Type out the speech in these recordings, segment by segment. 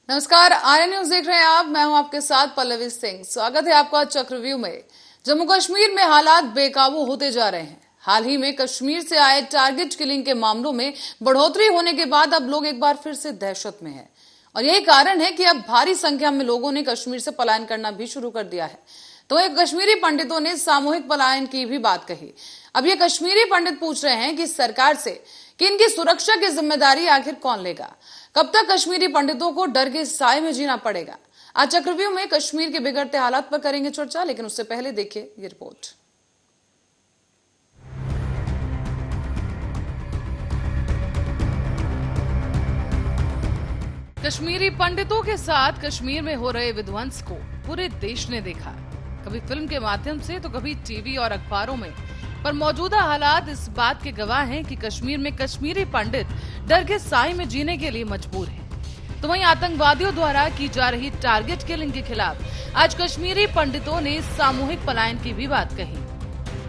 नमस्कार, आर्य न्यूज देख रहे हैं आप। मैं हूं आपके साथ पल्लवी सिंह। स्वागत है आपका चक्रव्यूह में। जम्मू कश्मीर में हालात बेकाबू होते जा रहे हैं। हाल ही में कश्मीर से आए टारगेट किलिंग के मामलों में बढ़ोतरी होने के बाद अब लोग एक बार फिर से दहशत में हैं और यही कारण है कि अब भारी संख्या में लोगों ने कश्मीर से पलायन करना भी शुरू कर दिया है। तो एक कश्मीरी पंडितों ने सामूहिक पलायन की भी बात कही। अब ये कश्मीरी पंडित पूछ रहे हैं कि सरकार से कि इनकी सुरक्षा की जिम्मेदारी आखिर कौन लेगा। कब तक कश्मीरी पंडितों को डर के साए में जीना पड़ेगा। आज चक्रव्यूह में कश्मीर के बिगड़ते हालात पर करेंगे चर्चा, लेकिन उससे पहले देखिए ये रिपोर्ट। कश्मीरी पंडितों के साथ कश्मीर में हो रहे विध्वंस को पूरे देश ने देखा, कभी फिल्म के माध्यम से तो कभी टीवी और अखबारों में। पर मौजूदा हालात इस बात के गवाह हैं कि कश्मीर में कश्मीरी पंडित डर के साए में जीने के लिए मजबूर हैं। तो वहीं आतंकवादियों द्वारा की जा रही टारगेट किलिंग के खिलाफ आज कश्मीरी पंडितों ने सामूहिक पलायन की भी बात कही।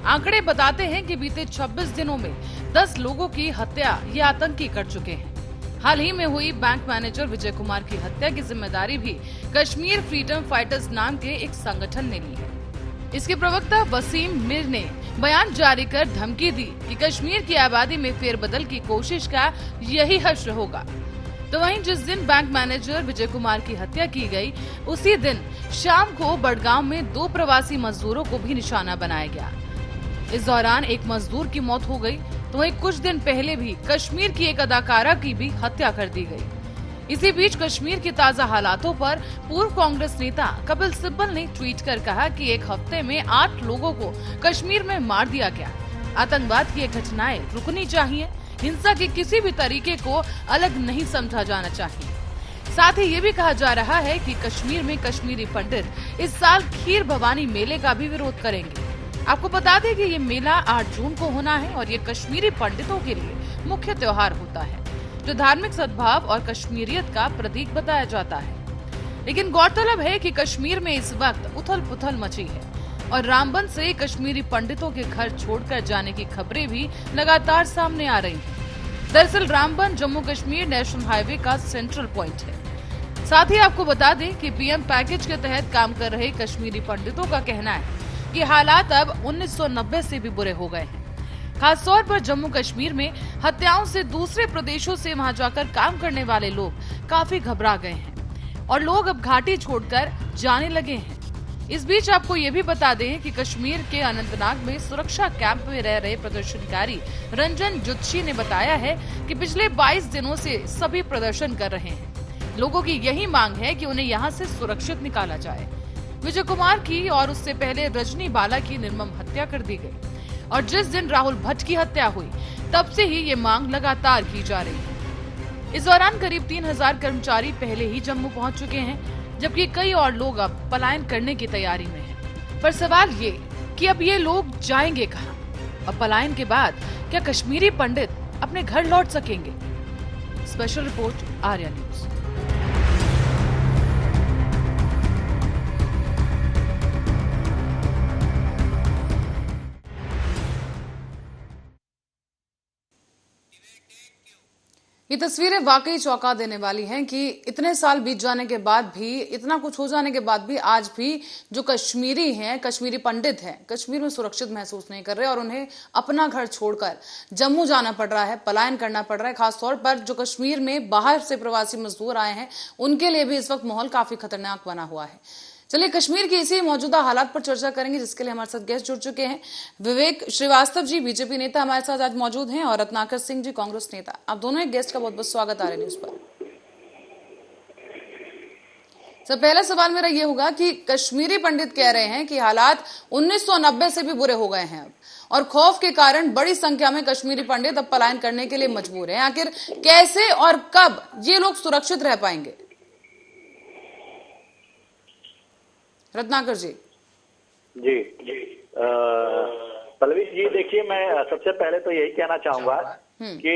आंकड़े बताते हैं कि बीते 26 दिनों में 10 लोगों की हत्या ये आतंकी कर चुके हैं। हाल ही में हुई बैंक मैनेजर विजय कुमार की हत्या की जिम्मेदारी भी कश्मीर फ्रीडम फाइटर्स नाम के एक संगठन ने ली है। इसके प्रवक्ता वसीम मीर ने बयान जारी कर धमकी दी कि कश्मीर की आबादी में फेरबदल की कोशिश का यही हश्र होगा। तो वहीं जिस दिन बैंक मैनेजर विजय कुमार की हत्या की गई, उसी दिन शाम को बड़गांव में 2 प्रवासी मजदूरों को भी निशाना बनाया गया। इस दौरान एक मजदूर की मौत हो गई। तो वहीं कुछ दिन पहले भी कश्मीर की एक अदाकारा की भी हत्या कर दी गई। इसी बीच कश्मीर के ताजा हालातों पर पूर्व कांग्रेस नेता कपिल सिब्बल ने ट्वीट कर कहा कि एक हफ्ते में 8 लोगों को कश्मीर में मार दिया गया। आतंकवाद की ये घटनाएं रुकनी चाहिए। हिंसा के किसी भी तरीके को अलग नहीं समझा जाना चाहिए। साथ ही ये भी कहा जा रहा है कि कश्मीर में कश्मीरी पंडित इस साल खीर भवानी मेले का भी विरोध करेंगे। आपको बता दें कि ये मेला 8 जून को होना है और ये कश्मीरी पंडितों के लिए मुख्य त्योहार होता है, जो धार्मिक सद्भाव और कश्मीरियत का प्रतीक बताया जाता है। लेकिन गौरतलब है कि कश्मीर में इस वक्त उथल पुथल मची है और रामबन से कश्मीरी पंडितों के घर छोड़कर जाने की खबरें भी लगातार सामने आ रही हैं। दरअसल रामबन जम्मू कश्मीर नेशनल हाईवे का सेंट्रल पॉइंट है। साथ ही आपको बता दें कि पीएम पैकेज के तहत काम कर रहे कश्मीरी पंडितों का कहना है कि हालात अब 1990 से भी बुरे हो गए हैं। खासतौर पर जम्मू कश्मीर में हत्याओं से दूसरे प्रदेशों से वहां जाकर काम करने वाले लोग काफी घबरा गए हैं और लोग अब घाटी छोड़कर जाने लगे हैं। इस बीच आपको ये भी बता दें कि कश्मीर के अनंतनाग में सुरक्षा कैंप में रह रहे प्रदर्शनकारी रंजन जुत्शी ने बताया है कि पिछले 22 दिनों से सभी प्रदर्शन कर रहे हैं। लोगों की यही मांग है कि उन्हें यहाँ से सुरक्षित निकाला जाए। विजय कुमार की और उससे पहले रजनी बाला की निर्मम हत्या कर दी गई और जिस दिन राहुल भट्ट की हत्या हुई तब से ही ये मांग लगातार की जा रही है। इस दौरान करीब 3000 कर्मचारी पहले ही जम्मू पहुंच चुके हैं, जबकि कई और लोग अब पलायन करने की तैयारी में हैं। पर सवाल ये कि अब ये लोग जाएंगे कहां और पलायन के बाद क्या कश्मीरी पंडित अपने घर लौट सकेंगे। Special report, Arya news. ये तस्वीरें वाकई चौंका देने वाली हैं कि इतने साल बीत जाने के बाद भी, इतना कुछ हो जाने के बाद भी आज भी जो कश्मीरी हैं, कश्मीरी पंडित हैं, कश्मीर में सुरक्षित महसूस नहीं कर रहे और उन्हें अपना घर छोड़कर जम्मू जाना पड़ रहा है, पलायन करना पड़ रहा है। खासतौर पर जो कश्मीर में बाहर से प्रवासी मजदूर आए हैं, उनके लिए भी इस वक्त माहौल काफी खतरनाक बना हुआ है। चलिए कश्मीर की इसी मौजूदा हालात पर चर्चा करेंगे, जिसके लिए हमारे साथ गेस्ट जुड़ चुके हैं। विवेक श्रीवास्तव जी बीजेपी नेता हमारे साथ आज मौजूद हैं और रत्नाकर सिंह जी कांग्रेस नेता। आप दोनों एक गेस्ट का बहुत बहुत स्वागत आ रहे न्यूज पर। सर, पहला सवाल मेरा ये होगा कि कश्मीरी पंडित कह रहे हैं कि हालात 1990 से भी बुरे हो गए हैं अब, और खौफ के कारण बड़ी संख्या में कश्मीरी पंडित अब पलायन करने के लिए मजबूर हैं। आखिर कैसे और कब ये लोग सुरक्षित रह पाएंगे? रत्नाकर जी। जी पल्लवी जी, देखिए मैं सबसे पहले तो यही कहना चाहूंगा कि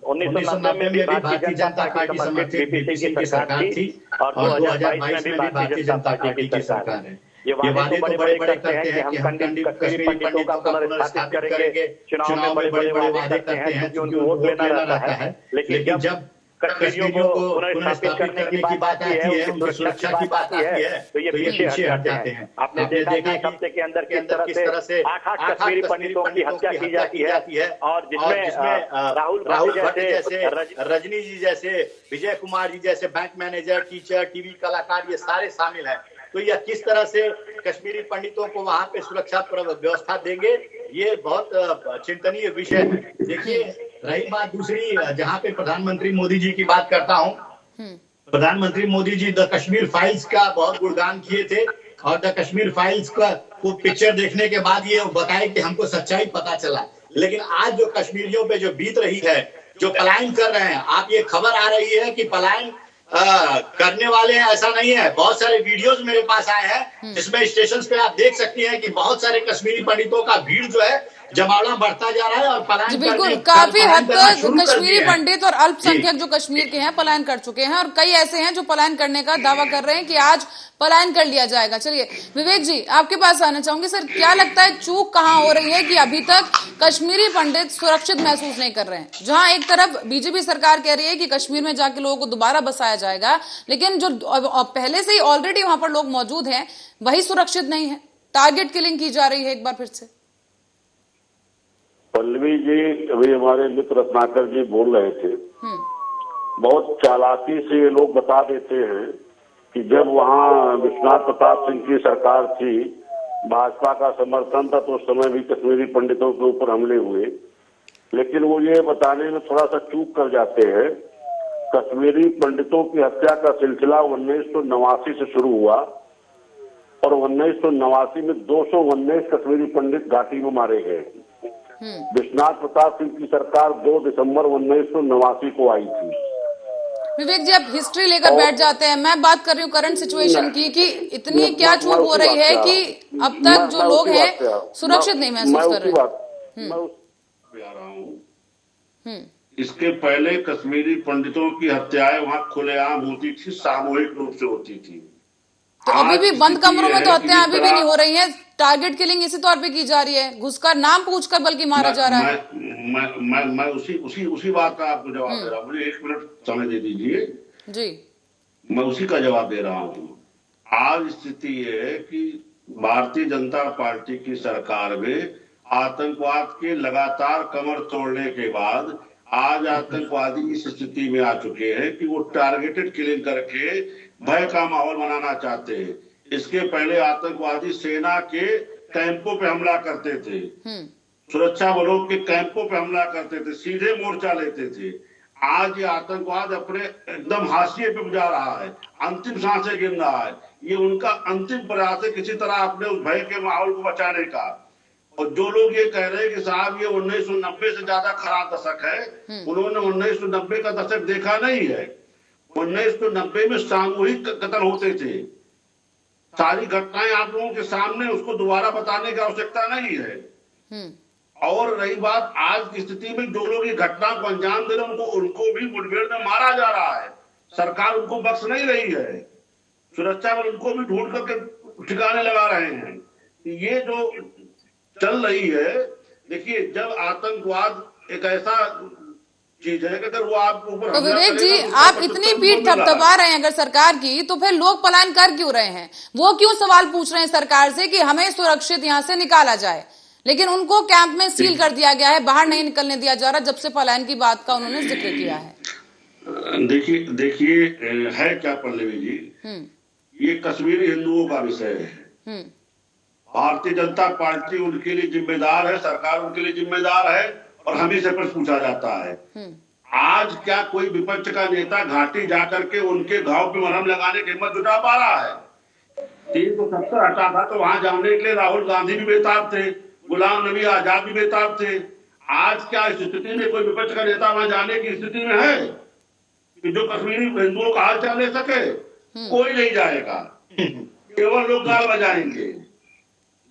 1990 में भी भारतीय जनता पार्टी समर्थित बीपीसी की सरकार थी और 2022 में भी भारतीय जनता पार्टी की सरकार है। ये वादे तो बड़े बड़े करते हैं कि हम कश्मीरी पंडितों का पुनर्स्थापित करेंगे, चुनाव में बड़े बड़े वादे करते हैं क्योंकि उनको वोट लेना रहता है। लेकिन जब कश्मीरियों को पुनर्स्थापित करने की बात आती है, उनकी सुरक्षा की बात आती है, तो ये पीछे हट जाते हैं। आपने देखा कि एक हफ्ते के अंदर किस तरह से 8 कश्मीरी पंडितों की हत्या की जाती है, और जिसमें राहुल भट्ट जैसे, रजनी जी जैसे, विजय कुमार जी जैसे बैंक मैनेजर, टीचर, टीवी कलाकार, ये सारे शामिल हैं। तो यह किस तरह से कश्मीरी पंडितों को वहां पे सुरक्षा व्यवस्था देंगे, ये बहुत चिंतनीय विषय है। देखिए, रही बात दूसरी, जहां पे प्रधानमंत्री मोदी जी की बात करता हूं, प्रधानमंत्री मोदी जी द कश्मीर फाइल्स का बहुत गुणगान किए थे, और द कश्मीर फाइल्स को पिक्चर देखने के बाद ये बताए कि हमको सच्चाई पता चला। लेकिन आज जो कश्मीरियों पे जो बीत रही है, जो पलायन कर रहे हैं, आप ये खबर आ रही है कि पलायन करने वाले हैं, ऐसा नहीं है। बहुत सारे वीडियोस मेरे पास आए हैं जिसमें स्टेशन पे आप देख सकती हैं कि बहुत सारे कश्मीरी पंडितों का भीड़ जो है जमावड़ा बढ़ता जा रहा है, और पलायन बिल्कुल काफी हद तक कश्मीरी पंडित और अल्पसंख्यक जो कश्मीर के हैं पलायन कर चुके हैं, और कई ऐसे हैं जो पलायन करने का दावा कर रहे हैं कि आज पलायन कर लिया जाएगा। चलिए विवेक जी, आपके पास आना चाहूंगी। सर, क्या लगता है चूक कहां हो रही है कि अभी तक कश्मीरी पंडित सुरक्षित महसूस नहीं कर रहे हैं? जहां एक तरफ बीजेपी सरकार कह रही है कि कश्मीर में जाके लोगों को दोबारा बसाया जाएगा, लेकिन जो पहले से ही ऑलरेडी वहां पर लोग मौजूद हैं वही सुरक्षित नहीं है, टारगेट किलिंग की जा रही है एक बार फिर से। पल्लवी जी, अभी हमारे मित्र रत्नाकर जी बोल रहे थे, बहुत चालाकी से ये लोग बता देते हैं कि जब वहाँ विश्वनाथ प्रताप सिंह की सरकार थी, भाजपा का समर्थन था, तो उस समय भी कश्मीरी पंडितों के ऊपर हमले हुए। लेकिन वो ये बताने में थोड़ा सा चूक कर जाते हैं, कश्मीरी पंडितों की हत्या का सिलसिला 1989 से शुरू हुआ, और 1989 में 219 कश्मीरी पंडित घाटी में मारे गए। विश्वनाथ प्रताप सिंह की सरकार 2 दिसंबर 1989 को आई थी। विवेक जी, आप हिस्ट्री लेकर बैठ जाते हैं, मैं बात कर रही हूँ करंट सिचुएशन की, कि इतनी क्या चूक हो रही है कि अब तक जो लोग हैं सुरक्षित नहीं महसूस कर रहे। इसके पहले कश्मीरी पंडितों की हत्याएं वहाँ खुलेआम होती थी, सामूहिक रूप से होती थी। तो अभी भी बंद कमरों में तो हत्याएं अभी भी नहीं हो रही हैं, टारगेट किलिंग इसी तौर पे की जा रही है, घुसकर नाम पूछकर बल्कि मारा जा रहा है। मैं उसी बात का आपको जवाब दे रहा हूँ, मुझे 1 मिनट समय दे दीजिए जी। मैं उसी का जवाब दे रहा हूँ। आज स्थिति ये है कि भारतीय जनता पार्टी की सरकार में आतंकवाद के लगातार कमर तोड़ने के बाद आज आतंकवादी इस स्थिति में आ चुके हैं कि वो टारगेटेड किलिंग करके भय का माहौल बनाना चाहते हैं। इसके पहले आतंकवादी सेना के कैंपों पे हमला करते थे, सुरक्षा बलों के कैंपों पे हमला करते थे, सीधे मोर्चा लेते थे। आज ये आतंकवाद अपने एकदम हाशिए पे जा रहा है, अंतिम सांसें गिन रहा है। ये उनका अंतिम प्रयास है किसी तरह अपने उस भय के माहौल को बचाने का। और जो लोग ये कह रहे हैं कि साहब ये 1990 से ज्यादा खराब दशक है, उन्होंने 1990 का दशक देखा नहीं है। 1990 में सामूहिक कत्ल होते थे, सारी घटनाएं आप लोगों के सामने, उसको दोबारा बताने की आवश्यकता नहीं है। और रही बात आज की स्थिति में, जो लोग ये घटना को अंजाम दे रहे हैं उनको भी मुठभेड़ में मारा जा रहा है, सरकार उनको बख्श नहीं रही है, सुरक्षा बल उनको भी ढूंढ करके ठिकाने लगा रहे हैं। ये जो चल रही है, देखिए, जब आतंकवाद एक ऐसा चीज है कि अगर वो आपके ऊपर, तो विवेक जी, आप इतनी पीठ थपथपा रहे हैं अगर सरकार की, तो फिर लोग पलायन कर क्यों रहे हैं? वो क्यों सवाल पूछ रहे हैं सरकार से कि हमें सुरक्षित यहाँ से निकाला जाए, लेकिन उनको कैंप में सील कर दिया गया है, बाहर नहीं निकलने दिया जा रहा, जब से पलायन की बात का उन्होंने जिक्र किया है। देखिए है क्या पल्लवी जी, ये कश्मीरी हिंदुओं का विषय है। भारतीय जनता पार्टी उनके लिए जिम्मेदार है, सरकार उनके लिए जिम्मेदार है, और हमें से प्रश्न पूछा जाता है। आज क्या कोई विपक्ष का नेता घाटी जाकर के उनके घाव पे मरहम लगाने की हिम्मत जुटा पा रहा है? 370 हटा था तो वहां जाने के लिए राहुल गांधी भी बेताब थे, गुलाम नबी आजाद भी बेताब थे। आज क्या इस स्थिति में कोई विपक्ष का नेता वहां जाने की स्थिति में है कि जो कश्मीरी हिंदुओं का हाल चाल ले सके? कोई नहीं जाएगा, केवल लोग गाल बजाएंगे।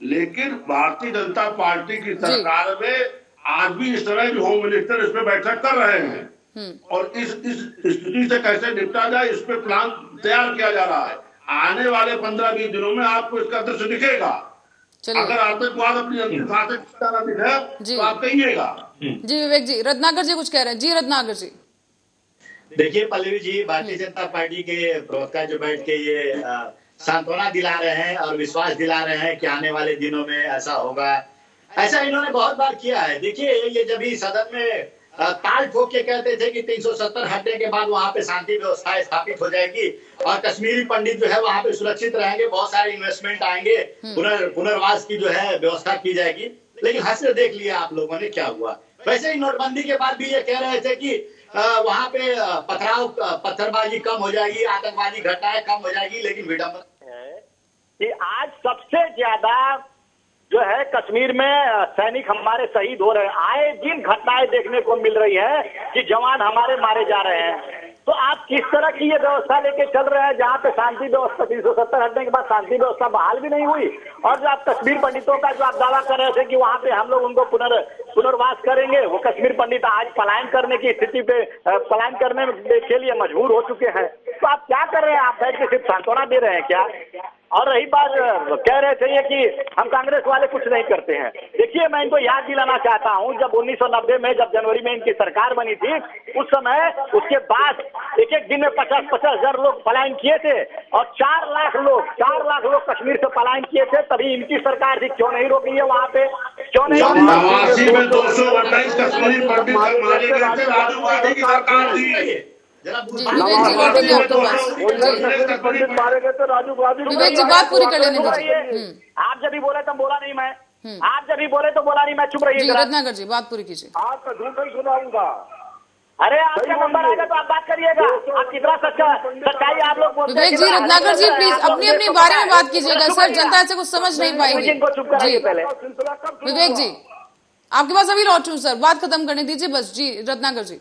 लेकिन भारतीय जनता पार्टी की सरकार में आज भी इस तरह भी होम मिनिस्टर इस पे बैठक कर रहे हैं, और इस स्थिति से कैसे निपटा जाए इस पे प्लान तैयार किया जा रहा है। आने वाले 15-20 दिनों में आपको इसका दृश्य दिखेगा। अगर आतंकवाद अपनी अंतिम सांसें दिखे तो आप कहिएगा। जी विवेक जी, रत्नाकर जी कुछ कह रहे हैं। जी रत्नाकर जी, देखिए पल्लवी जी, भारतीय जनता पार्टी के प्रवक्ता जो बैठ के ये सांत्वना दिला रहे हैं और विश्वास दिला रहे हैं कि आने वाले दिनों में ऐसा होगा, ऐसा इन्होंने बहुत बार किया है। देखिए ये जब भी सदन में ताल ठोक के कहते थे कि 370 हटने के बाद वहां पे शांति व्यवस्था स्थापित हो जाएगी और कश्मीरी पंडित जो है वहां पे सुरक्षित रहेंगे, बहुत सारे इन्वेस्टमेंट आएंगे, पुनर्वास की जो है व्यवस्था की जाएगी, लेकिन हंस देख लिया आप लोगों ने क्या हुआ। वैसे ही नोटबंदी के बाद भी ये कह रहे थे कि वहां पे पथराव पत्थरबाजी कम हो जाएगी, आतंकवादी घटनाएं कम हो जाएगी, लेकिन विडंबना है कि आज सबसे ज्यादा जो है कश्मीर में सैनिक हमारे शहीद हो रहे हैं। आए दिन घटनाएं देखने को मिल रही है कि जवान हमारे मारे जा रहे हैं। तो आप किस तरह की ये व्यवस्था लेके चल रहे हैं जहां पे शांति व्यवस्था 370 हटने के बाद शांति व्यवस्था बहाल भी नहीं हुई, और जो आप कश्मीर पंडितों का जो आप दावा कर रहे थे कि वहां पे हम लोग उनको पुनर्वास करेंगे, वो कश्मीर पंडित आज पलायन करने की स्थिति पे पलायन करने के लिए मजबूर हो चुके हैं। तो आप क्या कर रहे हैं? आप बैठ के सिर्फ सांत्वना दे रहे हैं क्या? और रही बात, कह रहे थे कि हम कांग्रेस वाले कुछ नहीं करते हैं। देखिए मैं इनको याद दिलाना चाहता हूं, जब 1990 में जब जनवरी में इनकी सरकार बनी थी, उस समय उसके बाद एक एक दिन में 50-50 हजार लोग पलायन किए थे और 4 लाख लोग कश्मीर से पलायन किए थे। तभी इनकी सरकार थी, क्यों नहीं रोकी है वहां पे? क्यों नहीं? 89 में 228 कश्मीरी पंडित मारे गए थे, राजीव गांधी की सरकार थी। मारे गए थे राजीव गांधी। विवेक जी बात पूरी कर लेने दीजिए। आप जब भी बोले तो बोला नहीं मैं, आप जब भी बोले तो बोला नहीं मैं, चुप रहिए। रत्नाकर जी बात पूरी कीजिए। आपका झूठ नहीं सुनाऊंगा। अरे आपका नंबर आएगा तो आप बात करिएगा। आप कितना सच्चाई आप लोग बोलते हैं। विवेक जी, रत्नाकर जी प्लीज अपनी अपनी बारे में बात कीजिएगा सर, जनता ऐसे कुछ समझ नहीं पाएगी। जी विवेक जी आपके पास अभी लौट हूँ सर, बात खत्म करने दीजिए बस। जी रत्नाकर जी,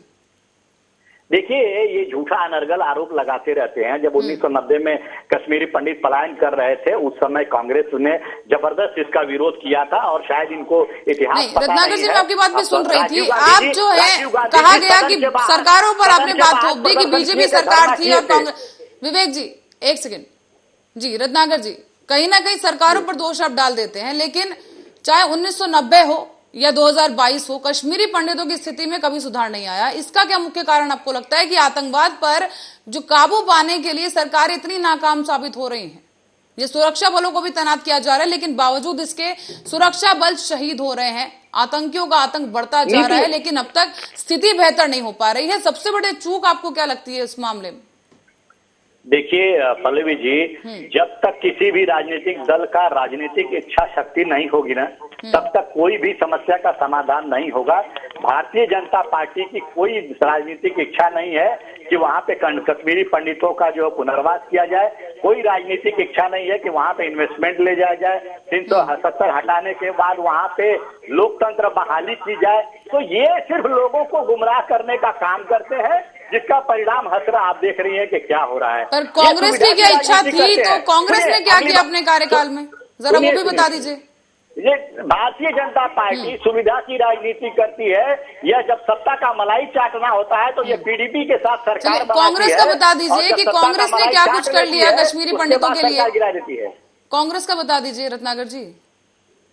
देखिए ये झूठा अनर्गल आरोप लगाते रहते हैं। जब 1990 में कश्मीरी पंडित पलायन कर रहे थे, उस समय कांग्रेस ने जबरदस्त इसका विरोध किया था और शायद इनको इतिहास पता रत्नाकर नहीं जी है। मैं आपकी बात भी सुन रही थी। आप जो है कहा गया कि सरकारों पर आपने बात थोप दी कि बीजेपी सरकार थी और कांग्रेस। विवेक जी एक सेकेंड। जी रत्नाकर जी, कहीं ना कहीं सरकारों पर दोष आप डाल देते हैं, लेकिन चाहे 1990 हो या 2022 हो, कश्मीरी पंडितों की स्थिति में कभी सुधार नहीं आया। इसका क्या मुख्य कारण आपको लगता है कि आतंकवाद पर जो काबू पाने के लिए सरकार इतनी नाकाम साबित हो रही है? ये सुरक्षा बलों को भी तैनात किया जा रहा है, लेकिन बावजूद इसके सुरक्षा बल शहीद हो रहे हैं, आतंकियों का आतंक बढ़ता जा रहा है, लेकिन अब तक स्थिति बेहतर नहीं हो पा रही है। सबसे बड़ी चूक आपको क्या लगती है इस मामले में? देखिए पल्लवी जी, जब तक किसी भी राजनीतिक दल का राजनीतिक इच्छा शक्ति नहीं होगी ना, तब तक कोई भी समस्या का समाधान नहीं होगा। भारतीय जनता पार्टी की कोई राजनीतिक इच्छा नहीं है कि वहां पे कश्मीरी पंडितों का जो पुनर्वास किया जाए, कोई राजनीतिक इच्छा नहीं है कि वहां पे इन्वेस्टमेंट ले जाया जाए, 370 हटाने के बाद वहां पे लोकतंत्र बहाली की जाए। तो ये सिर्फ लोगों को गुमराह करने का काम करते हैं, जिसका परिणाम हसरा आप देख रही हैं कि क्या हो रहा है। पर कांग्रेस की क्या इच्छा थी, तो कांग्रेस ने क्या किया अपने कार्यकाल में, जरा वो भी बता दीजिए। ये भारतीय जनता पार्टी सुविधा की राजनीति करती है, या जब सत्ता का मलाई चाटना होता है तो ये पीडीपी के साथ सरकार बनाती है। कांग्रेस का बता दीजिए कि कांग्रेस ने क्या कुछ कर लिया कश्मीरी पंडितों के लिए, गिरा देती है। कांग्रेस का बता दीजिए रत्नाकर जी।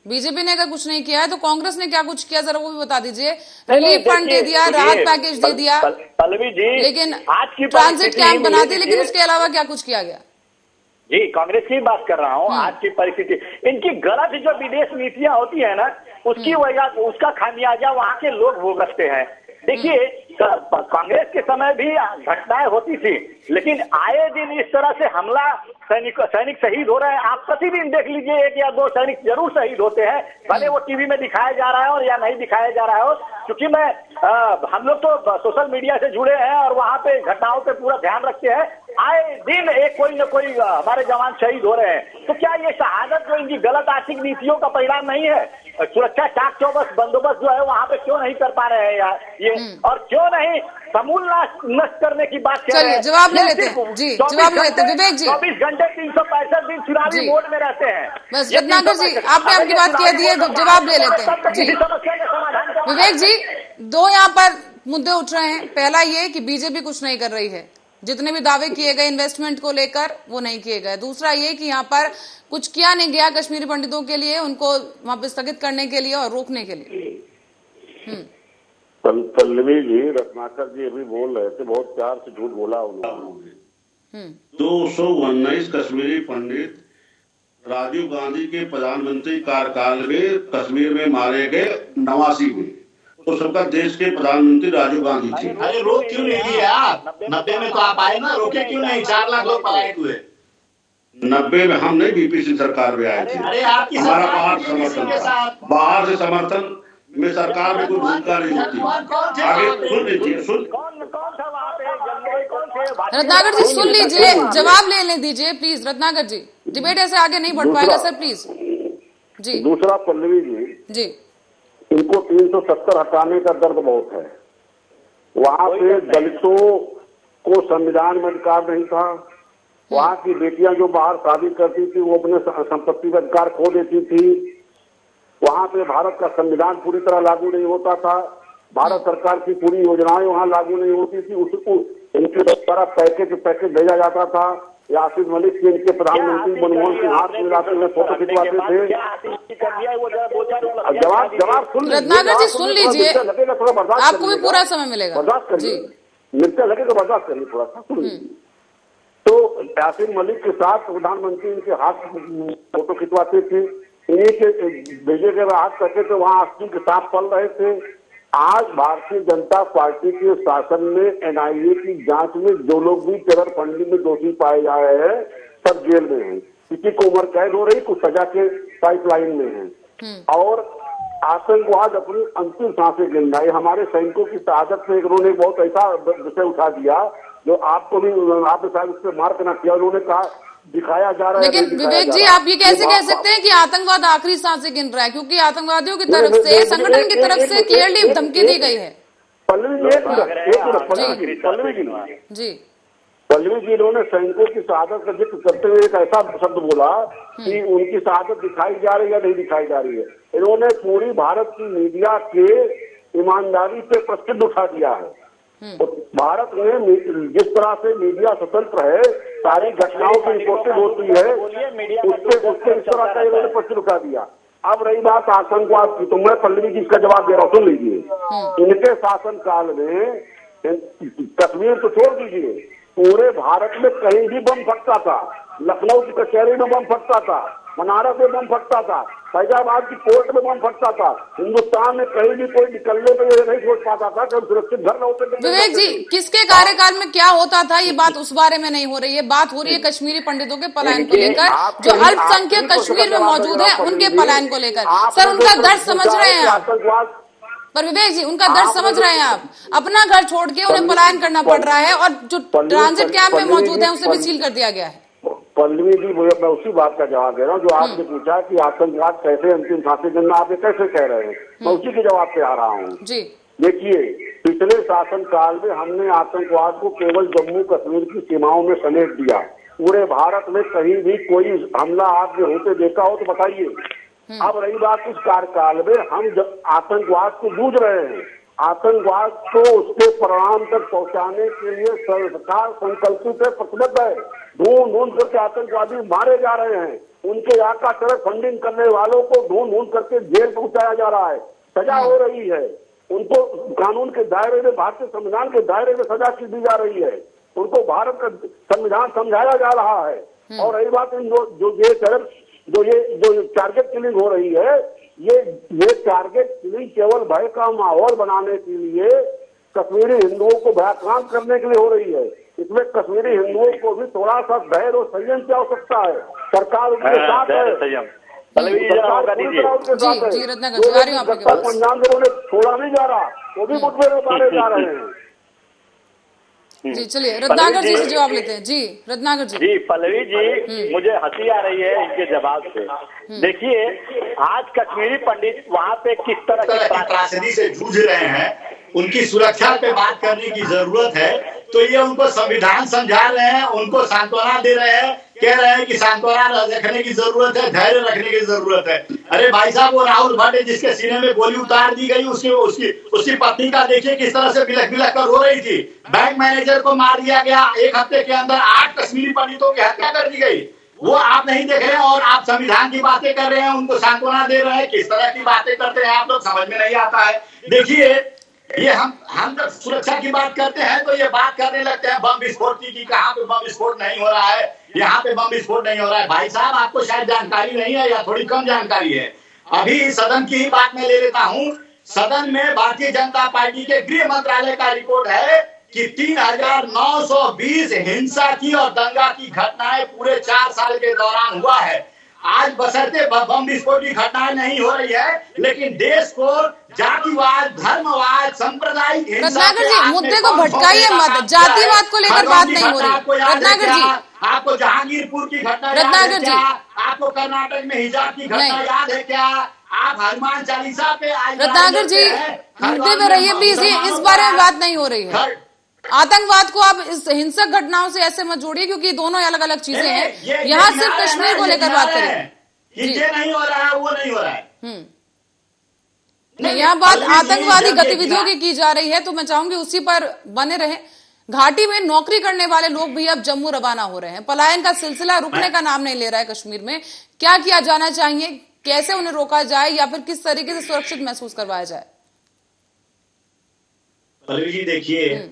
बीजेपी ने अगर कुछ नहीं किया है तो कांग्रेस ने क्या कुछ किया, जरा वो भी बता दीजिए। रिलीफ फंड दे दिया, राहत पैकेज दे दिया, पल्लवी जी, लेकिन ट्रांजिट कैंप बना दिए, लेकिन उसके अलावा क्या कुछ किया गया? जी कांग्रेस की बात कर रहा हूँ। आज की परिस्थिति, इनकी गलत जो विदेश नीतियां होती है ना, उसकी वजह उसका खामियाजा वहाँ के लोग भुगतते हैं। देखिए कांग्रेस के समय भी घटनाएं होती थी, लेकिन आए दिन इस तरह से हमला, सैनिक शहीद हो रहे हैं। आप प्रतिदिन देख लीजिए 1 या 2 सैनिक जरूर शहीद होते हैं, भले वो टीवी में दिखाया जा रहा है और या नहीं दिखाया जा रहा हो। क्योंकि हम लोग तो सोशल मीडिया से जुड़े हैं और वहाँ पे घटनाओं पे पूरा ध्यान रखते हैं। आए दिन एक कोई न कोई हमारे जवान शहीद हो रहे हैं। तो क्या ये शहादत जो इनकी गलत आर्थिक नीतियों का परिणाम नहीं है? सुरक्षा चाक चौबस बंदोबस्त जो है वहाँ पे क्यों नहीं कर पा रहे हैं यार ये, और क्यों नहीं समूल नष्ट करने की बात कर रहे हैं? जवाब ले लेते हैं जी, जवाब ले लेते हैं विवेक जी। 24 घंटे 365 दिन चुनावी मोड में रहते हैं। बस रत्नाकर जी आपने आपकी बात कह दी है, जवाब ले लेते हैं जी। विवेक जी, 2 यहाँ पर मुद्दे उठ रहे हैं। पहला ये कि बीजेपी कुछ नहीं कर रही है, जितने भी दावे किए गए इन्वेस्टमेंट को लेकर वो नहीं किए गए। दूसरा ये कि यहाँ पर कुछ किया नहीं गया कश्मीरी पंडितों के लिए, उनको वहां पर स्थगित करने के लिए और रोकने के लिए। पल्लवी जी, रत्नाकर जी अभी बोल रहे थे, बहुत प्यार से झूठ बोला उन्होंने। 219 कश्मीरी पंडित राजीव गांधी के प्रधानमंत्री कार्यकाल में कश्मीर में मारे गए 89 में, तो सबका देश के प्रधानमंत्री राजीव गांधी थे। अरे रोक क्यों नहीं दिए आप? 90 में तो आप आए ना, रोके क्यों नहीं? 4 लाख लोग पलायन हुए। 90 में हम नहीं, बीपीसी सरकार में आए थे। अरे आपकी हमारा सरकार बाहर से समर्थन में सरकार में कोई भूमिका नहीं होती। आगे सुन लीजिए, कौन था वहाँ पे? जलवायु कौन थे? रत्नाकर जी सुन लीजिए, जवाब ले दीजिए प्लीज। रत्नाकर जी, डिबेट ऐसे आगे नहीं बढ़ पाएगा सर, प्लीज जी। दूसरा, पल्लवी जी, इनको 370 हटाने का दर्द बहुत है। वहाँ पे दलितों को संविधान में अधिकार नहीं था। वहाँ की बेटियां जो बाहर शादी करती थी वो अपने संपत्ति का अधिकार खो देती थी। वहाँ पे भारत का संविधान पूरी तरह लागू नहीं होता था। भारत सरकार की पूरी योजनाएं वहाँ लागू नहीं होती थी। उसको इनके द्वारा पैकेज भेजा जाता था। यासिर मलिक के इनके प्रधानमंत्री मनमोहन सिंह हाथ मिलाते हुए फोटो खिंचवाते थे। जवाब सुन लीजिए। रत्नाकर जी सुन लीजिए, लगेगा थोड़ा बर्दाश्त, आपको भी पूरा समय मिलेगा, बर्दाश्त करिए। मिर्चा लगेगा, बर्दाश्त करिए थोड़ा सा, सुन लीजिए। तो यासिर मलिक के साथ प्रधानमंत्री इनके हाथ फोटो खिंचवाते थे। इन्हीं के भेजे गए हाथ करके तो वहाँ अस्थि के साथ पल रहे थे। आज भारतीय जनता पार्टी के शासन में एनआईए की जांच में जो लोग भी टेरर फंडिंग में दोषी पाए जा रहे हैं सब जेल में हैं। किसी को उम्र कैद हो रही, कुछ सजा के पाइपलाइन में है। और आतंकवाद अपनी अंतिम सांसें गिन रहा है। हमारे सैनिकों की शहादत में उन्होंने बहुत ऐसा विषय उठा दिया जो आपको भी, आपने शायद उस पर मार्क न किया। उन्होंने कहा दिखाया जा रहा है। लेकिन विवेक जी, आप ये कैसे कह सकते हैं कि आतंकवाद आखिरी सांसें गिन रहा है? क्योंकि आतंकवादियों की तरफ से, संगठन की तरफ से क्लियरली धमकी दी गई है। पल्लवी जी, पल्लवी जी, इन्होंने सैनिकों की शहादत का जिक्र करते हुए एक ऐसा शब्द बोला कि उनकी शहादत दिखाई जा रही है या नहीं दिखाई जा रही है। इन्होंने पूरी भारत की मीडिया के ईमानदारी पे प्रश्न उठा दिया है। तो भारत में जिस तरह से मीडिया स्वतंत्र है, सारी घटनाओं की रिपोर्टिंग होती है, उसके इस तरह का इन्होंने प्रश्न उठा दिया। अब रही बात आतंकवाद की, तो मैं पल्लवी जी इसका जवाब दे रहा हूँ, सुन लीजिए। इनके शासन काल में कश्मीर तो छोड़ दीजिए, पूरे भारत में कहीं भी बम फटता था। लखनऊ की कचहरी में बम फटता था, बनारस में बम फटता था, फैजाबाद की कोर्ट में बम फटता था। हिंदुस्तान में कहीं भी कोई निकलने पे ये नहीं सोच पाता था कि हम सुरक्षित घर न होते। विवेक जी, किसके कार्यकाल में क्या होता था, ये बात उस बारे में नहीं हो रही है। बात हो रही है कश्मीरी पंडितों के पलायन को लेकर, जो अल्पसंख्यक कश्मीर में मौजूद है उनके पलायन को लेकर। सर, उनका दर्द समझ रहे हैं आप? पर विवेक जी, उनका दर्द समझ रहे हैं आप? अपना घर छोड़ के उन्हें पलायन करना पड़ रहा है, और जो ट्रांजिट कैंप में मौजूद है उसे भी सील कर दिया गया है। पल्लवी जी, मैं उसी बात का जवाब दे रहा हूँ जो आपने पूछा कि आतंकवाद कैसे अंतिम सांसें गिनना, आप कैसे कह रहे हैं। मैं उसी के जवाब पे आ रहा हूँ जी। देखिए, पिछले शासन काल में हमने आतंकवाद को केवल जम्मू कश्मीर की सीमाओं में समेट दिया। पूरे भारत में कहीं भी कोई हमला आपने होते देखा हो तो बताइए। अब रही बात इस कार्यकाल में, हम आतंकवाद को जूझ रहे हैं। आतंकवाद को उसके परिणाम तक पहुंचाने के लिए सरकार संकल्पित है, प्रतिबद्ध है। ढूंढ करके आतंकवादी मारे जा रहे हैं। उनके यहाँ का टेरर फंडिंग करने वालों को ढूंढ करके जेल पहुंचाया जा रहा है, सजा हो रही है। उनको कानून के दायरे में, भारतीय संविधान के दायरे में सजा की दी जा रही है। उनको भारत का संविधान समझाया जा रहा है। और रही बात जो टारगेट किलिंग हो रही है, ये टारगेट किलिंग केवल भय का माहौल बनाने के लिए, कश्मीरी हिंदुओं को भयाक्रांत करने के लिए हो रही है। इसमें कश्मीरी हिंदुओं को भी थोड़ा सा धैर्य और संयम की आवश्यकता है। सरकार उनके साथ है, पंजाब में उन्हें छोड़ा नहीं जा रहा, वो भी मुठभेड़ में मारे जा रहे हैं। जी चलिए, रत्नाकर जी से जवाब लेते हैं। जी रत्नाकर जी। जी पल्लवी जी, मुझे हंसी आ रही है इनके जवाब से। देखिए, आज कश्मीरी पंडित वहाँ पे किस तरह की त्रासदी से जूझ रहे हैं, उनकी सुरक्षा पे बात करने की जरूरत है। तो ये उनको संविधान समझा रहे हैं, उनको सांत्वना दे रहे हैं, कह रहे हैं कि सांत्वना रखने की जरूरत है, धैर्य रखने की जरूरत है। अरे भाई साहब, वो राहुल भट्ट जिसके सीने में गोली उतार दी गई, उसकी पत्नी का देखिए किस तरह से बिलख बिलख कर रो रही थी। बैंक मैनेजर को मार दिया गया, एक हफ्ते के अंदर 8 कश्मीरी पंडितों की हत्या कर दी गई। वो आप नहीं देख रहे हैं और आप संविधान की बातें कर रहे हैं, उनको सांत्वना दे रहे हैं। किस तरह की बातें करते हैं आप लोग, समझ में नहीं आता है। देखिए, ये हम जब सुरक्षा की बात करते हैं तो ये बात करने लगते हैं बम विस्फोट की कहां पे बम विस्फोट नहीं हो रहा है, यहाँ पे बम विस्फोट नहीं हो रहा है। भाई साहब, आपको शायद जानकारी नहीं है या थोड़ी कम जानकारी है। अभी सदन की ही बात में ले लेता हूं। सदन में भारतीय जनता पार्टी के गृह मंत्रालय का रिपोर्ट है कि 3,920 हिंसा की और दंगा की घटनाएं पूरे 4 साल के दौरान हुआ है। आज बशर्ते बम विस्फोट की घटनाएं नहीं हो रही है, लेकिन देश को जातिवाद, धर्मवाद, सांप्रदायिक हिंसा रत्नाकर जी, मुद्दे को भटकाइए मत, जातिवाद को लेकर बात नहीं हो रही। रत्नाकर जी, आपको जहांगीरपुर की घटना याद है क्या? आपको कर्नाटक में हिजाब की घटना याद है क्या? आप हनुमान चालीसा पे रत्नाकर जी मुद्दे पे रहिए प्लीज, इस बारे में बात नहीं हो रही है। आतंकवाद को आप इस हिंसक घटनाओं से ऐसे मत जोड़िए, क्योंकि दोनों अलग अलग चीजें हैं। यहाँ सिर्फ कश्मीर को लेकर बात करें। ये नहीं हो रहा है, वो नहीं हो रहा है। नहीं, यहाँ बात आतंकवादी गतिविधियों की जा रही है, तो मैं चाहूंगी उसी पर बने रहे। घाटी में नौकरी करने वाले लोग भी अब जम्मू रवाना हो रहे हैं। पलायन का सिलसिला रुकने का नाम नहीं ले रहा है कश्मीर में। क्या किया जाना चाहिए, कैसे उन्हें रोका जाए, या फिर किस तरीके से सुरक्षित महसूस करवाया जाए? पल्लवी जी देखिए,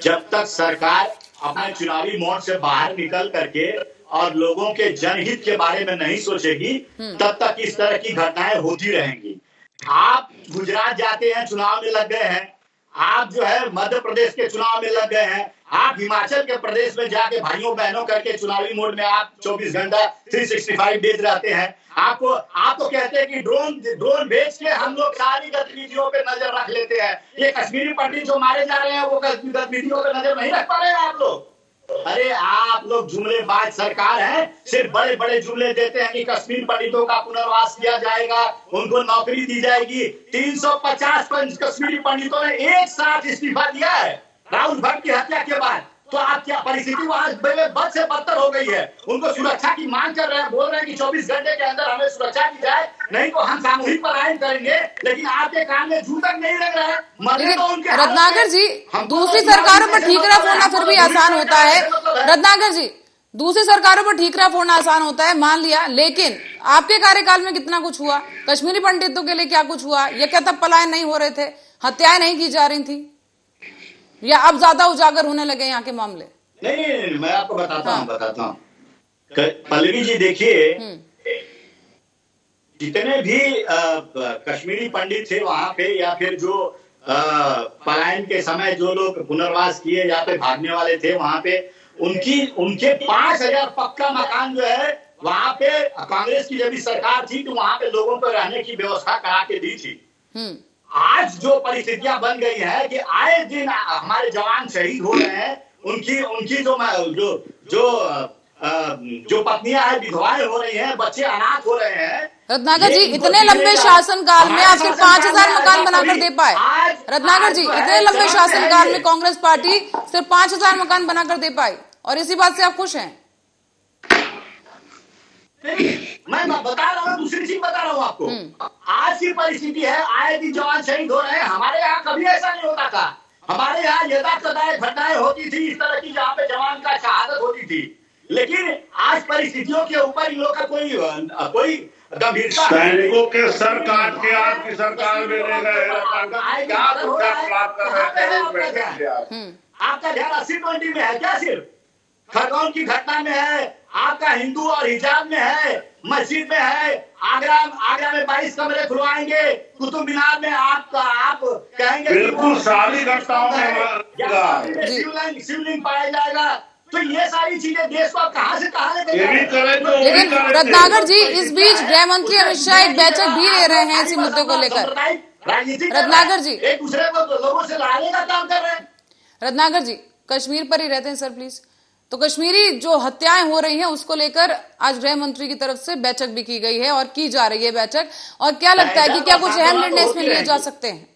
जब तक सरकार अपने चुनावी मोड से बाहर निकल करके और लोगों के जनहित के बारे में नहीं सोचेगी, तब तक इस तरह की घटनाएं होती रहेंगी। आप गुजरात जाते हैं, चुनाव में लग गए हैं। आप जो है मध्य प्रदेश के चुनाव में लग गए हैं। आप हिमाचल के प्रदेश में जाके भाइयों बहनों करके चुनावी मोड में आप 24 घंटा 365 डेज रहते हैं। आप तो कहते हैं कि ड्रोन भेज के हम लोग सारी गतिविधियों पे नजर रख लेते हैं। ये कश्मीरी पंडित जो मारे जा रहे हैं, वो गतिविधियों पे नजर नहीं रख पा रहे हैं आप लोग। अरे आप लोग जुमलेबाज सरकार है, सिर्फ बड़े बड़े जुमले देते हैं कि कश्मीर पंडितों का पुनर्वास किया जाएगा, उनको नौकरी दी जाएगी। 350 कश्मीरी पंडितों ने एक साथ इस्तीफा दिया है राहुल भट्ट की हत्या के बाद। तो आप क्या परिस्थिति वहां बद से बदतर हो गई है। उनको सुरक्षा की मांग कर रहे हैं, बोल रहे हैं कि 24 घंटे के अंदर हमें सुरक्षा दी जाए, नहीं तो हम सामूहिक पलायन करेंगे। लेकिन आपके कान में जू तक नहीं लग रहा है। रत्नाकर जी, दूसरी सरकारों पर ठीकरा फोड़ना फिर भी आसान होता है। रत्नाकर जी, दूसरी सरकारों पर ठीकरा फोड़ना आसान होता है, मान लिया, लेकिन आपके कार्यकाल में कितना कुछ हुआ? कश्मीरी पंडितों के लिए क्या कुछ हुआ? या क्या तब पलायन नहीं हो रहे थे, हत्याएं नहीं की जा रही थी, या अब ज्यादा उजागर होने लगे यहाँ के मामले? नहीं, मैं आपको बताता हूँ पल्लवी जी। देखिए, जितने भी कश्मीरी पंडित थे वहां पे, या फिर जो पलायन के समय जो लोग पुनर्वास किए या फिर भागने वाले थे वहां पे, उनके 5,000 पक्का मकान जो है वहां पे कांग्रेस की जब सरकार थी तो वहां पे लोगों को रहने की व्यवस्था करा के दी थी। आज जो परिस्थितियां बन गई है कि आए दिन हमारे जवान शहीद हो रहे हैं, उनकी जो पत्नियां हैं विधवाएं हो रही हैं, बच्चे अनाथ हो रहे हैं। रत्नाकर जी, इतने लंबे शासनकाल में आप सिर्फ 5,000 मकान बनाकर दे पाए। रत्नाकर जी, इतने लंबे शासनकाल में कांग्रेस पार्टी सिर्फ 5,000 मकान बनाकर दे पाई, और इसी बात से आप खुश हैं? मैं बता रहा हूँ, दूसरी चीज बता रहा हूँ आपको। आज की परिस्थिति है, आए दिन जवान शहीद हो रहे हैं। हमारे यहाँ कभी ऐसा नहीं होता था। हमारे यहाँ यथातथाएं घटनाएं होती थी इस तरह की, जहाँ पे जवान का शहादत होती थी। लेकिन आज परिस्थितियों के ऊपर इन लोगों का कोई गंभीरता, सैनिकों के सर काट के आपकी सरकार में ले गए। आपका ध्यान 80-20 में है क्या? सिर्फ खरगोन की घटना में है, आपका हिंदू और हिजाब में है, मस्जिद में है, आगरा में 22 कमरे खुलवाएंगे, कुतुब मीनार में आप कहेंगे बिल्कुल सारी घटनाओं में शिवलिंग पाया जाएगा। तो ये सारी चीजें देश को कहां से कहां लेके लेकिन रत्नाकर जी, इस बीच गृह मंत्री अमित शाह एक बैठक भी ले रहे हैं इसी मुद्दे को लेकर। रत्नाकर जी, एक दूसरे को लोगों से लड़ाने का काम कर रहे हैं। रत्नाकर जी, कश्मीर पर ही रहते हैं सर प्लीज। तो कश्मीरी जो हत्याएं हो रही हैं उसको लेकर आज गृह मंत्री की तरफ से बैठक भी की गई है और की जा रही है बैठक, और क्या लगता है कि क्या कुछ अहम निर्णय इसमें लिए जा सकते हैं?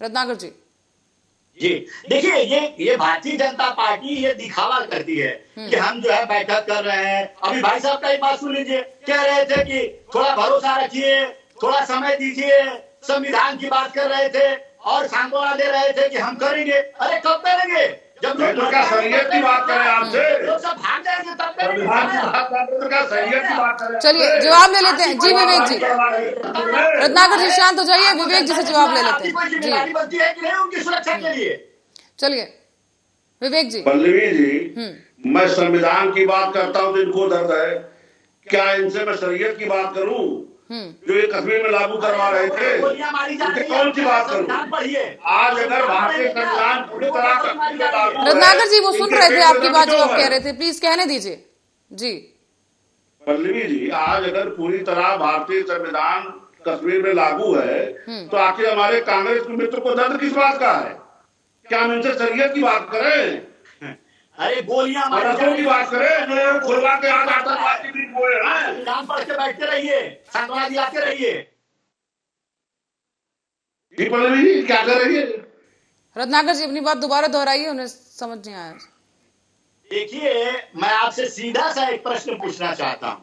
रत्नाकर जी जी देखिए, ये भारतीय जनता पार्टी ये दिखावा करती है कि हम जो है बैठक कर रहे हैं। अभी भाई साहब का एक बात सुन लीजिए, कह रहे थे कि थोड़ा भरोसा रखिए, थोड़ा समय दीजिए, संविधान की बात कर रहे थे और सांत्वना दे रहे थे कि हम करेंगे। अरे कब करेंगे? जब लोग की बात करें आपसे, लोग सब भाग करेंगे तब करेंगे। चलिए जवाब ले लेते हैं जी विवेक जी। रत्नाकर जी शांत हो जाइए, विवेक जी से जवाब ले लेते हैं जी। बनती है कि नहीं उनकी सुरक्षा के लिए? चलिए विवेक जी। पल्लवी जी, मैं संविधान की बात करता हूँ तो इनको दर्द है, क्या इनसे मैं शरीयत की बात करूं जो ये कश्मीर में लागू करवा रहे थे? कौन सी बात करूं? आज अगर भारतीय संविधान पूरी तरह रत्नाकर जी वो सुन रहे थे आपकी बात जो आप कह रहे थे, प्लीज कहने दीजिए जी। पल्लवी जी, आज अगर पूरी तरह भारतीय संविधान कश्मीर में लागू है तो आखिर हमारे कांग्रेस के मित्र को दर्द किस बात का है? क्या हम इनसे शरीयत की बात करें? अरे गोलियां की बात करें, खुलवा के आज आतंकवाद के बीच बोले हैं। काम पढ़ के बैठते रहिए, सांत्वना दिलाते रहिए। जी पल्लवी जी क्या कर रही है? रत्नाकर जी अपनी बात दोबारा दोहराइए, उन्हें समझ नहीं आया। देखिए, मैं आपसे सीधा सा एक प्रश्न पूछना चाहता हूँ।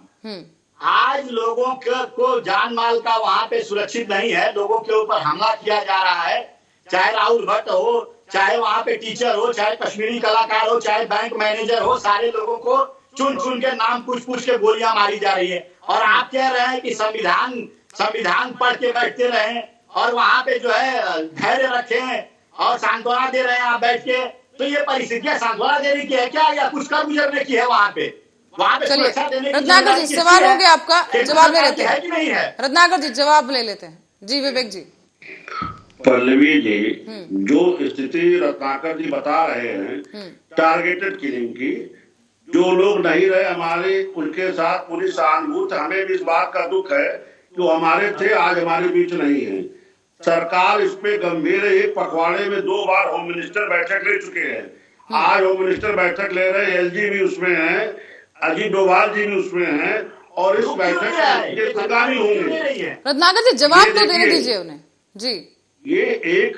आज लोगों को जान माल का वहां पे सुरक्षित नहीं है, लोगों के ऊपर हमला किया जा रहा है, चाहे राहुल भट्ट हो, चाहे वहां पे टीचर हो, चाहे कश्मीरी कलाकार हो, चाहे बैंक मैनेजर हो, सारे लोगों को चुन चुन के नाम पूछ के गोलियां मारी जा रही है। और आप कह रहे हैं कि संविधान पढ़ के बैठते रहे और वहां पे जो है धैर्य रखें और सांत्वना दे रहे हैं आप बैठ के। तो ये परिस्थितियां सांत्वना देने की है क्या, या कुछ कर गुजरने की है? वहां पे सुरक्षा देने की रत्नाकर जी सवाल हो गया आपका, जवाब ले लेते हैं कि नहीं है? रत्नाकर जी जवाब ले लेते हैं जी। विवेक जी। पल्लवी जी, जो स्थिति रत्नाकर जी बता रहे हैं टारगेटेड किलिंग की, जो लोग नहीं रहे हमारे, उनके साथ पूरी सहानुभूति, हमें भी इस बात का दुख है कि हमारे थे आज हमारे बीच नहीं है। सरकार इस पे गंभीर है। एक पखवाड़े में 2 बार होम मिनिस्टर बैठक ले चुके हैं। आज होम मिनिस्टर बैठक ले रहे हैं, एलजी भी उसमें है, अजीत डोभाल जी भी उसमें है और इस बैठक में आगामी होंगे। रत्नाकर जी जवाब तो देने दीजिए उन्हें जी। ये एक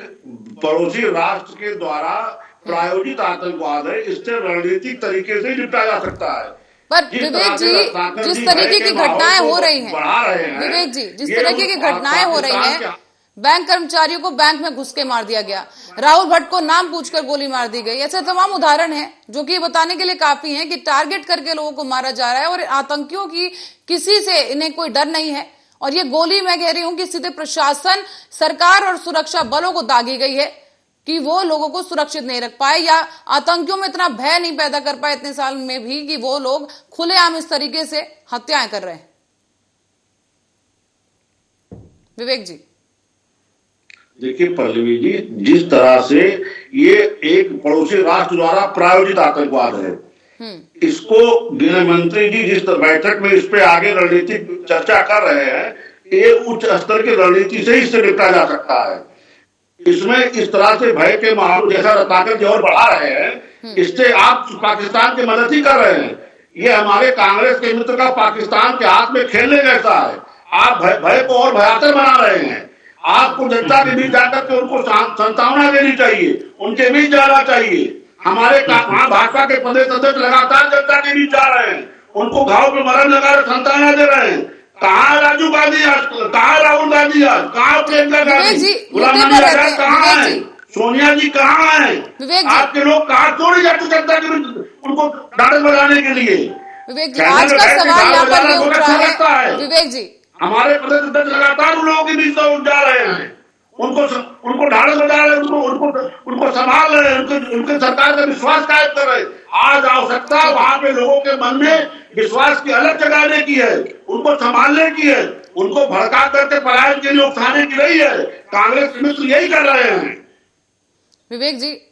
पड़ोसी राष्ट्र के द्वारा प्रायोजित आतंकवाद है, इससे रणनीतिक तरीके से निपटा जा सकता है। पर विवेक जी जिस तरीके की घटनाएं हो रही हैं, विवेक जी जिस तरीके की घटनाएं हो रही हैं, बैंक कर्मचारियों को बैंक में घुस के मार दिया गया, राहुल भट्ट को नाम पूछकर गोली मार दी गई, ऐसे तमाम उदाहरण हैं जो कि ये बताने के लिए काफी हैं कि टारगेट करके लोगों को मारा जा रहा है और आतंकियों की किसी से इन्हें कोई डर नहीं है। और ये गोली मैं कह रही हूं कि सीधे प्रशासन, सरकार और सुरक्षा बलों को दागी गई है कि वो लोगों को सुरक्षित नहीं रख पाए या आतंकियों में इतना भय नहीं पैदा कर पाए इतने साल में भी कि वो लोग खुलेआम इस तरीके से हत्याएं कर रहे हैं। विवेक जी। देखिए पल्लवी जी, जिस तरह से ये एक पड़ोसी राष्ट्र द्वारा प्रायोजित आतंकवाद है, इसको गृह मंत्री जी जिस बैठक में इस पे आगे रणनीतिक चर्चा कर रहे हैं, ये उच्च स्तर की रणनीति से इससे निपटा जा सकता है। इसमें इस तरह से भय के माहौल जैसा रत्नाकर जी और बढ़ा रहे हैं, इससे आप पाकिस्तान की मदद ही कर रहे हैं। ये हमारे कांग्रेस के मित्र का पाकिस्तान के हाथ में खेलने जैसा है। आप भय को और भयातर बना रहे हैं। आपको जनता के बीच जाकर के उनको सांत्वना देनी चाहिए, उनके बीच जाना चाहिए। हमारे वहाँ भाजपा के प्रदेश अध्यक्ष लगातार जनता के बीच जा रहे हैं, उनको घाव पे मरहम लगा सांत्वना दे रहे हैं। कहाँ राजू गांधी आज, कहाँ राहुल गांधी आज, कहाँ प्रियंका गांधी, गुलाम नबी आजाद कहाँ है, सोनिया जी कहाँ है? आपके लोग कहाँ छोड़े जाते जनता के बीच उनको ढांढस बजाने के लिए? विवेक जी आज का सवाल यहाँ पर ये उठ रहा है। विवेक जी हमारे प्रदेश अध्यक्ष लगातार उन लोगों के बीच जा रहे हैं, उनको ढांढस बजा रहे हैं, उनको संभाल रहे हैं, उनके सरकार का विश्वास कायम कर रहे हैं। आज आवश्यकता वहां पे लोगों के मन में विश्वास की अलग जगाने की है, उनको संभालने की है, उनको भड़का करके पलायन के लिए उकसाने की नहीं है। कांग्रेस मित्र यही कर रहे हैं। विवेक जी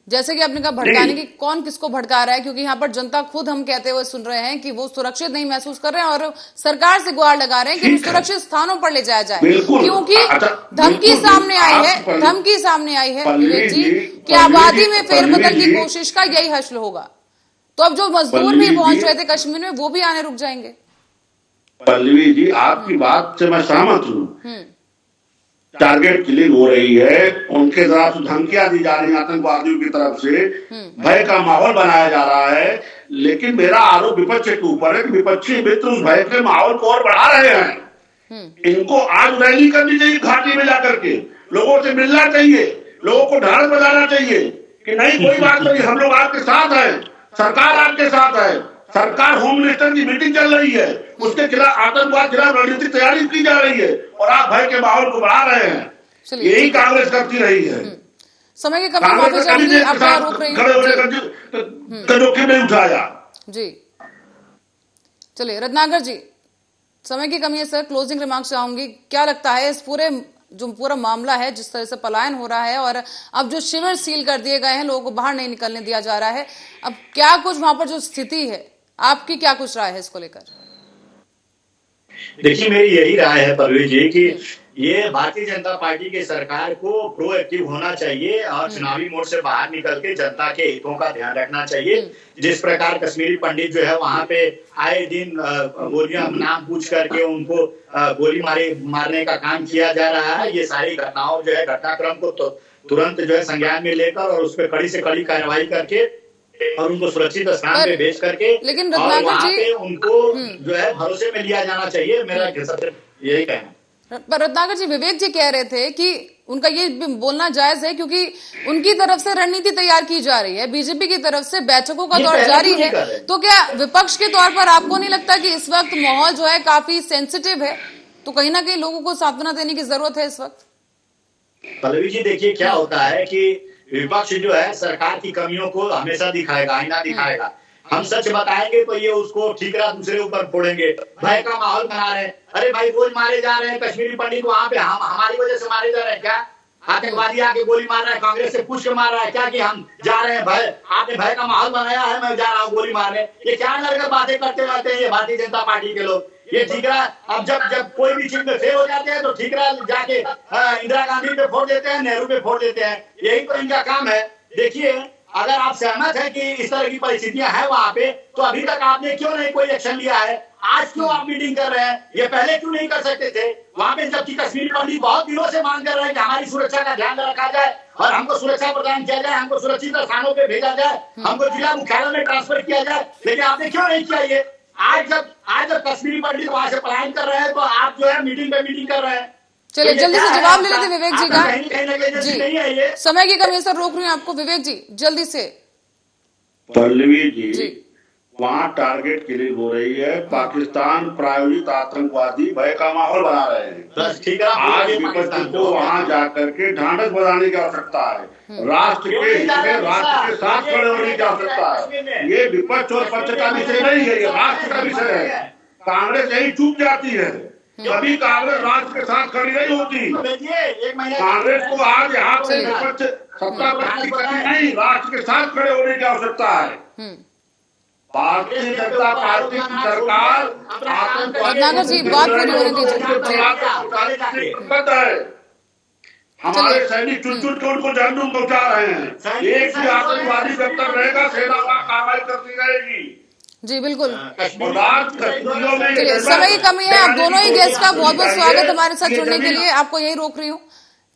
जैसे कि आपने कहा भड़काने की, कौन किसको भड़का रहा है, क्योंकि यहाँ पर जनता खुद हम कहते हुए सुन रहे हैं कि वो सुरक्षित नहीं महसूस कर रहे हैं और सरकार से गुहार लगा रहे हैं कि सुरक्षित स्थानों पर ले जाया जाए, क्योंकि धमकी सामने आई है, धमकी सामने आई है विवेक जी कि आबादी में फेरबदल की कोशिश का यही हश्र होगा। तो अब जो मजदूर भी पहुंच रहे थे कश्मीर में वो भी आने रुक जाएंगे। पल्लवी जी आपकी बात से मैं सहमत हूँ। टारगेट किलिंग हो रही है, उनके तरफ से धमकियां दी जा रही है, आतंकवादियों की तरफ से भय का माहौल बनाया जा रहा है। लेकिन मेरा आरोप विपक्ष के ऊपर है कि विपक्षी मित्र उस भय के माहौल को और बढ़ा रहे हैं। इनको आज रैली करनी चाहिए, घाटी में जाकर के लोगों से मिलना चाहिए, लोगों को ढांढस बजाना चाहिए कि नहीं कोई बात नहीं, हम लोग आपके साथ हैं, सरकार आपके साथ है, सरकार होम मिनिस्टर की मीटिंग चल रही है, उसके खिलाफ आतंकवाद खिलाफ रणनीतिक तैयारी की जा रही है और आप भय के माहौल को बढ़ा रहे हैं। यही कांग्रेस करती रही है। समय की कमी माफी चाहूंगी, आप क्या रोक रही खड़े होने का जोखिम नहीं उठाया जी। चलिए रत्नाकर जी, समय की कमी है सर, क्लोजिंग रिमार्क्स चाहूंगी। क्या लगता है इस पूरा मामला है, जिस तरह से पलायन हो रहा है और अब जो शिविर सील कर दिए गए हैं, लोगों को बाहर नहीं निकलने दिया जा रहा है, अब क्या कुछ वहां पर जो स्थिति है, आपकी क्या कुछ राय है इसको लेकर? देखिए मेरी यही राय है पल्लवी जी कि ये भारतीय जनता पार्टी की सरकार को प्रोएक्टिव होना चाहिए और चुनावी मोड से बाहर निकल के जनता के हितों का ध्यान रखना चाहिए। जिस प्रकार कश्मीरी पंडित जो है वहां पे आए दिन गोलियां नाम पूछ करके उनको गोली मारने का काम किया जा रहा है, ये सारी घटनाओं जो है घटनाक्रम को तुरंत जो है संज्ञान में लेकर और उस पर कड़ी से कड़ी कार्रवाई करके और उनको सुरक्षित स्थान पे भेज करके लेकिन और वहाँ पे उनको जो है भरोसे में लिया जाना चाहिए। मेरा सबसे यही कहना। पर रत्नाकर जी, विवेक जी कह रहे थे कि उनका ये बोलना जायज है क्योंकि उनकी तरफ से रणनीति तैयार की जा रही है, बीजेपी की तरफ से बैठकों का दौर जारी है, तो क्या विपक्ष के तौर पर आपको नहीं लगता कि इस वक्त माहौल जो है काफी सेंसिटिव है, तो कहीं ना कहीं लोगों को सांत्वना देने की जरूरत है इस वक्त? पल्लवी जी देखिए क्या होता है कि विपक्ष जो है सरकार की कमियों को हमेशा दिखाएगा, आईना दिखाएगा। हम सच बताएंगे तो ये उसको ठीकरा दूसरे ऊपर फोड़ेंगे, भय का माहौल बना रहे हैं। अरे भाई रोज मारे जा रहे हैं कश्मीरी पंडित, वहां पे हमारी वजह से मारे जा रहे हैं क्या? आतंकवादी आके गोली मार रहा है, कांग्रेस से पूछ के मार रहा है क्या कि हम जा रहे हैं भय, आपने भय का माहौल बनाया है, मैं जा रहा हूँ गोली मारने? ये क्या लड़कर बातें करते रहते हैं ये भारतीय जनता पार्टी के लोग। ये ठीकरा अब जब कोई भी चीज में फेल हो जाते हैं तो ठीकरा जाके इंदिरा गांधी पे फोड़ देते हैं, नेहरू पे फोड़ देते हैं, यही तो इनका काम है। देखिए अगर आप सहमत है कि इस तरह की परिस्थितियां हैं वहां पे, तो अभी तक आपने क्यों नहीं कोई एक्शन लिया है? आज क्यों आप मीटिंग कर रहे हैं? ये पहले क्यों नहीं कर सकते थे वहां पे, जबकि कश्मीरी पंडित बहुत दिनों से मांग कर रहे हैं कि हमारी सुरक्षा का ध्यान रखा जाए और हमको सुरक्षा प्रदान किया जाए, हमको सुरक्षित स्थानों पे भेजा जाए, हमको जिला मुख्यालय में ट्रांसफर किया जाए, लेकिन आपने क्यों नहीं किया ये? आज जब कश्मीरी पंडित वहां से पलायन कर रहे हैं तो आप जो है मीटिंग पे मीटिंग कर रहे हैं। चलिए जल्दी से जवाब ले लेते विवेक जी का। जी नहीं है ये समय की कमी सर, रोक रही हूँ आपको। विवेक जी जल्दी से। पल्लवी जी वहाँ टारगेट किलिंग हो रही है, पाकिस्तान प्रायोजित आतंकवादी भय का माहौल बना रहे हैं। बस ठीक है, आज विपक्ष को वहाँ जाकर के ढांढस बधाने की आवश्यकता है, राष्ट्र के हित में राष्ट्र के साथ खड़े होने की आवश्यकता है। ये विपक्ष और पक्ष का विषय नहीं है, ये राष्ट्र का विषय है। कांग्रेस यही चूक जाती है, कभी कांग्रेस राष्ट्र के साथ खड़ी नहीं होती। कांग्रेस को आज यहाँ पे विपक्ष सत्ता पर नहीं, राष्ट्र के साथ खड़े होने की आवश्यकता है। भारतीय जनता पार्टी की सरकार रत्नाकर जी बात पूरी होने दीजिए। हमारे सैनिक चुन चुन के उनको जहन्नुम पहुंचा रहे हैं। एक भी आतंकवादी जब तक रहेगा सेना कार्रवाई करती रहेगी। जी बिल्कुल। चलिए समय की कमी है, आप दोनों ही गेस्ट का बहुत बहुत स्वागत हमारे साथ जुड़ने के लिए। आपको यही रोक रही हूँ,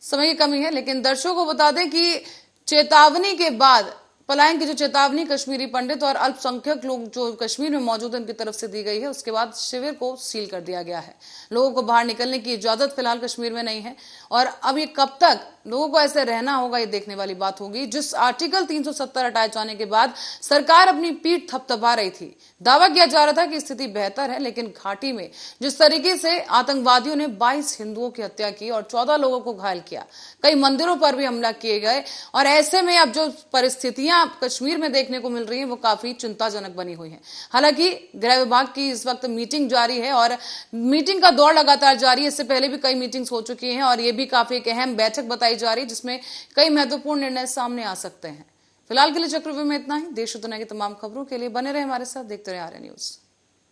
समय की कमी है, लेकिन दर्शकों को बता दें कि चेतावनी के बाद पलायन की जो चेतावनी कश्मीरी पंडित और अल्पसंख्यक लोग जो कश्मीर में मौजूद हैं उनकी तरफ से दी गई है, उसके बाद शिविर को सील कर दिया गया है। लोगों को बाहर निकलने की इजाजत फिलहाल कश्मीर में नहीं है और अब ये कब तक लोगों को ऐसे रहना होगा ये देखने वाली बात होगी। जिस आर्टिकल 370 हटाए जाने के बाद सरकार अपनी पीठ थपथपा रही थी, दावा किया जा रहा था कि स्थिति बेहतर है, लेकिन घाटी में जिस तरीके से आतंकवादियों ने 22 हिंदुओं की हत्या की और 14 लोगों को घायल किया, कई मंदिरों पर भी हमला किए गए और ऐसे में अब जो परिस्थितियां कश्मीर में देखने को मिल रही हैं वो काफी चिंताजनक बनी हुई हैं। हालांकि गृह विभाग की इस वक्त मीटिंग जारी है और मीटिंग का दौर लगातार जारी है। इससे पहले भी कई मीटिंग्स हो चुकी हैं और ये भी काफी एक अहम बैठक बताई जा रही है जिसमें कई महत्वपूर्ण निर्णय सामने आ सकते हैं। फिलहाल के लिए चक्रव्यूह में इतना ही। देश और दुनिया की तमाम खबरों के लिए बने रहे हमारे साथ, देखते रहे आर्य न्यूज।